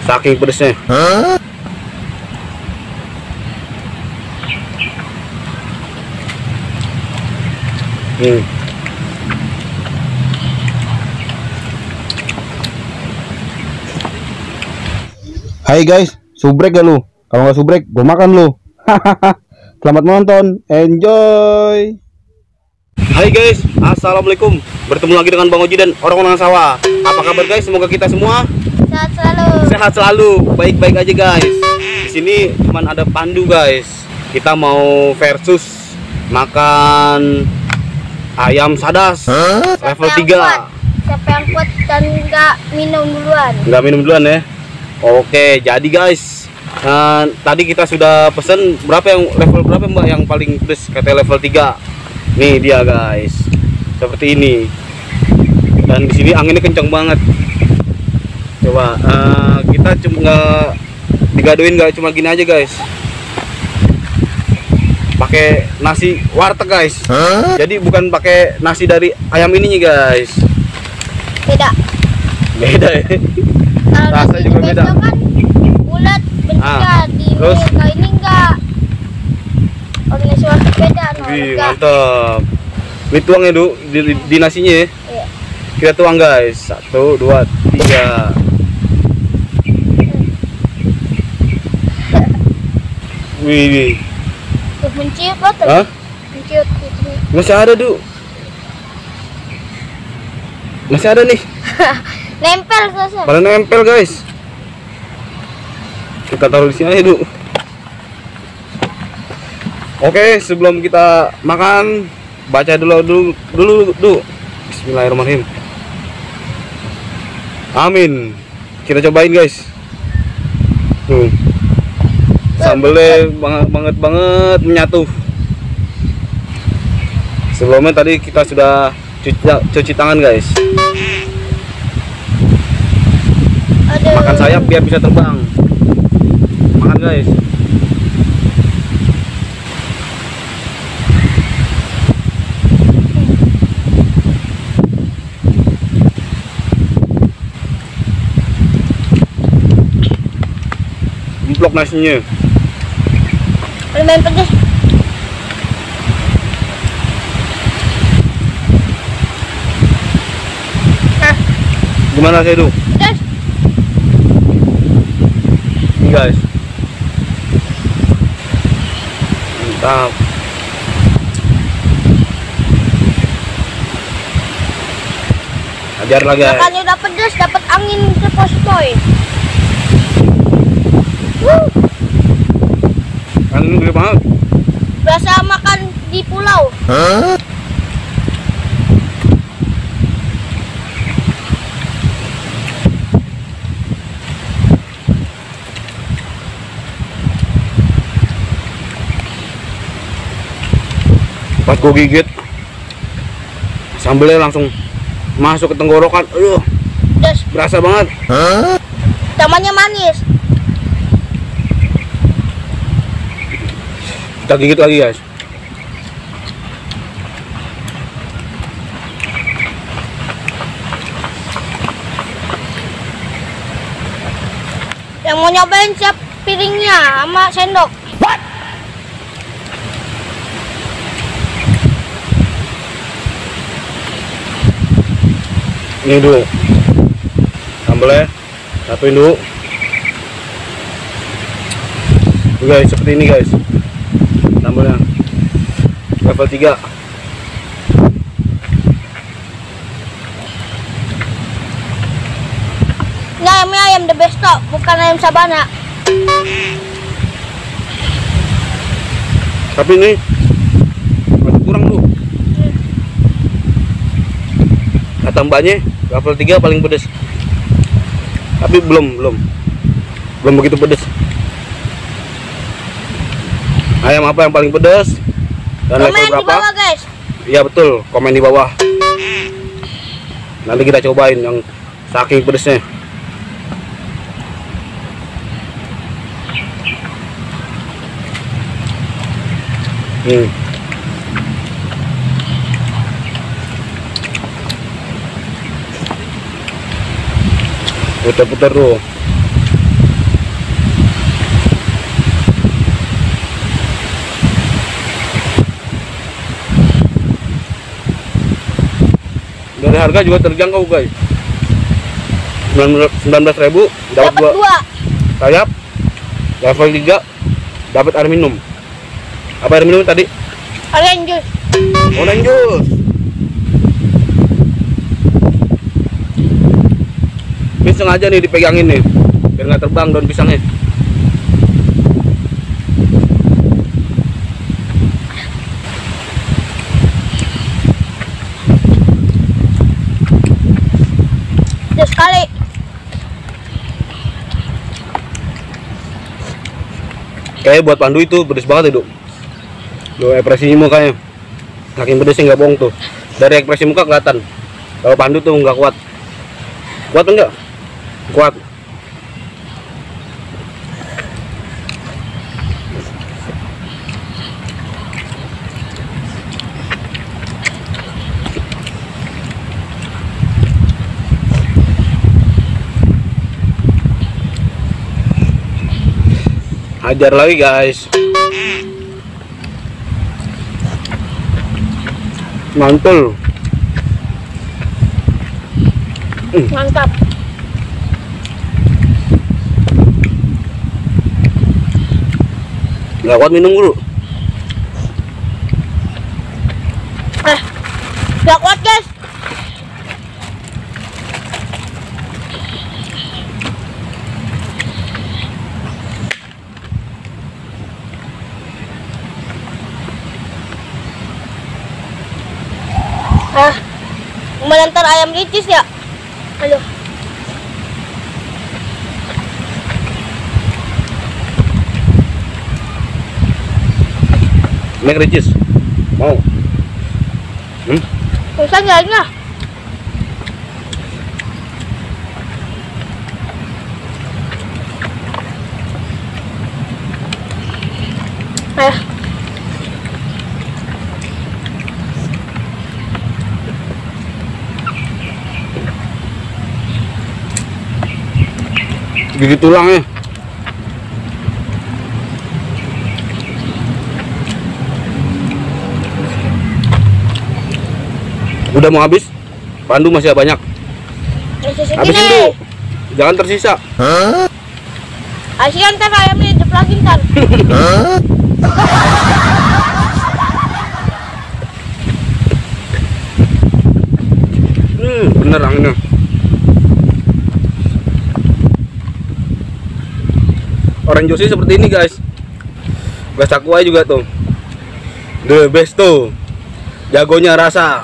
saking pedesnya. Hai guys, subrek gak lu? Kalau nggak subrek, gue makan lu. Selamat menonton, enjoy. Hai guys, assalamualaikum. Bertemu lagi dengan Bang Oji dan orang-orang sawah. Apa kabar guys? Semoga kita semua sehat selalu. Sehat selalu, baik-baik aja guys. Di sini cuman ada Pandu guys. Kita mau versus makan ayam sadas level 3. Siapa yang kuat dan nggak minum duluan? Nggak minum duluan ya. Oke, jadi guys, tadi kita sudah pesen level berapa Mbak yang paling pedes? Katanya level 3. Nih dia guys, seperti ini. Dan di sini anginnya kencang banget. Coba kita cuma nggak cuma gini aja guys. Pakai nasi warteg guys. Jadi bukan pakai nasi dari ayam ininya guys. Beda Ya. Rasa juga beda. Kan bulat bentuknya Terus kalau ini enggak. Organisasi warteg beda. Wih, mantap. Ini tuang ya di nasinya ya. Iya. Kita tuang guys. 1, 2, 3. Wih. Tuh menciut loh tuh. Hah? Menciut. Masih ada Masih ada nih. Nempel selesai. Pada nempel guys. Kita taruh di sini aja dulu. Oke, sebelum kita makan, baca dulu. Bismillahirrahmanirrahim. Amin. Kita cobain guys. Tuh. Sambelnya banget menyatu. Sebelumnya tadi kita sudah cuci tangan guys. Aduh. Makan sayap biar bisa terbang. Makan guys. Emplok nasinya. Lumayan pedes. Gimana saya tuh? Pedes. Ini guys. Mantap. Ajar lagi guys. Makannya udah pedes, dapat angin ke poskoy. Kan ini gede banget. Berasa makan di pulau. Pas gue gigit, sambelnya langsung masuk ke tenggorokan. Pedes. Berasa banget. Namanya manis. Kita gigit lagi guys. Yang mau nyobain siap piringnya sama sendok. Ini dulu sambelnya, satuin dulu. Tuh guys, seperti ini guys sambelnya level 3. Ini ayamnya ayam the best kok, bukan ayam sabana. Tapi ini masih kurang tuh. Kata mbaknya level 3 paling pedes. Tapi belum begitu pedes. Ayam apa yang paling pedas dan level Komen di berapa? bawah guys. Iya betul, komen di bawah. Nanti kita cobain yang saking pedesnya. Putar-putar tuh. harga juga terjangkau guys. 19.000 dapat Dapat 2. sayap level 3, dapat air minum. Apa air minum tadi? Orange juice. Orange juice. Ini sengaja nih dipegangin nih biar nggak terbang daun pisangnya. Terus sekali. Kayak buat Pandu itu pedes banget itu. Loh, ekspresi mukanya saking pedesnya nggak bohong tuh. Dari ekspresi muka kelihatan kalau Pandu tuh nggak kuat. Kuat enggak? Kuat. Hajar lagi guys. Mantul. Mantap. Nggak kuat minum dulu. Gak kuat guys. Menantar ayam ricis ya. Aduh. Mek ricis. Mau? Susah nyarinya. Gigit tulangnya. Udah mau habis. Pandu masih banyak. Habisin tuh. Jangan tersisa. Asian ntar ayamnya hidup lagi ntar. Bener anginnya. Orange juice seperti ini guys. Gas Aqua juga tuh. The best tuh. Jagonya rasa.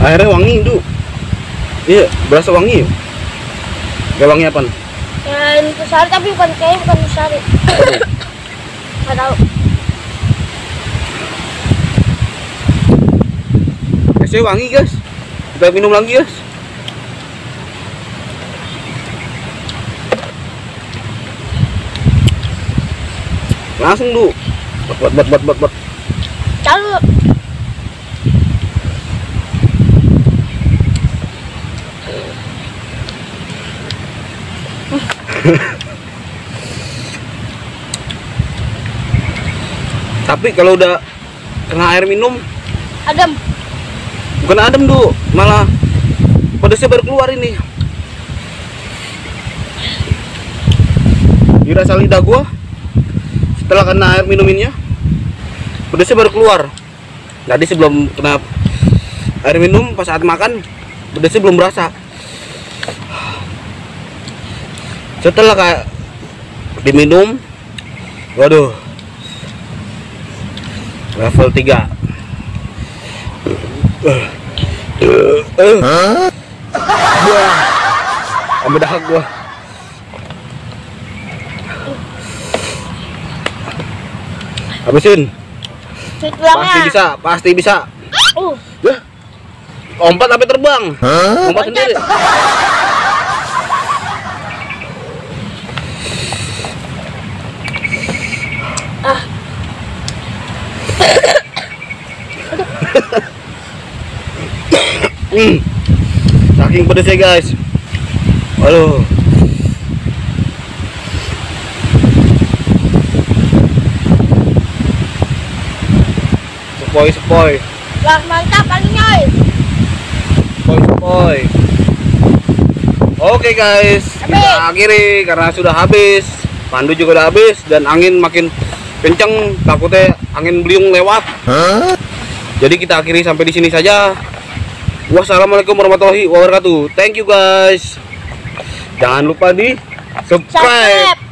Airnya wangi tuh. Iya, berasa wangi. Kayak wangi apa? Ya, Nusari tapi bukan Nusari. Nggak tahu. Esnya wangi guys. Kita minum lagi guys. Langsung tuh. Buat. Tahu. Tapi kalau udah kena air minum Adem. bukan adem tuh, malah pedasnya baru keluar ini. Dirasa lidah gua setelah kena air minuminnya pedasnya baru keluar. Tadi sebelum kena air minum pas saat makan pedasnya belum berasa. Setelah kayak diminum, waduh, level 3. Wah, sampai dahak gua. Habisin. Pasti bisa. Lompat sampai terbang. Lompat sendiri. Saking pedasnya guys. Aduh, Sepoi. Wah, mantap kali nyoy. Sepoi. Oke guys, kita akhiri karena sudah habis. Pandu juga udah habis dan angin makin kenceng, takutnya angin beliung lewat. Jadi kita akhiri sampai di sini saja. Wassalamualaikum warahmatullahi wabarakatuh. Thank you guys. Jangan lupa di subscribe.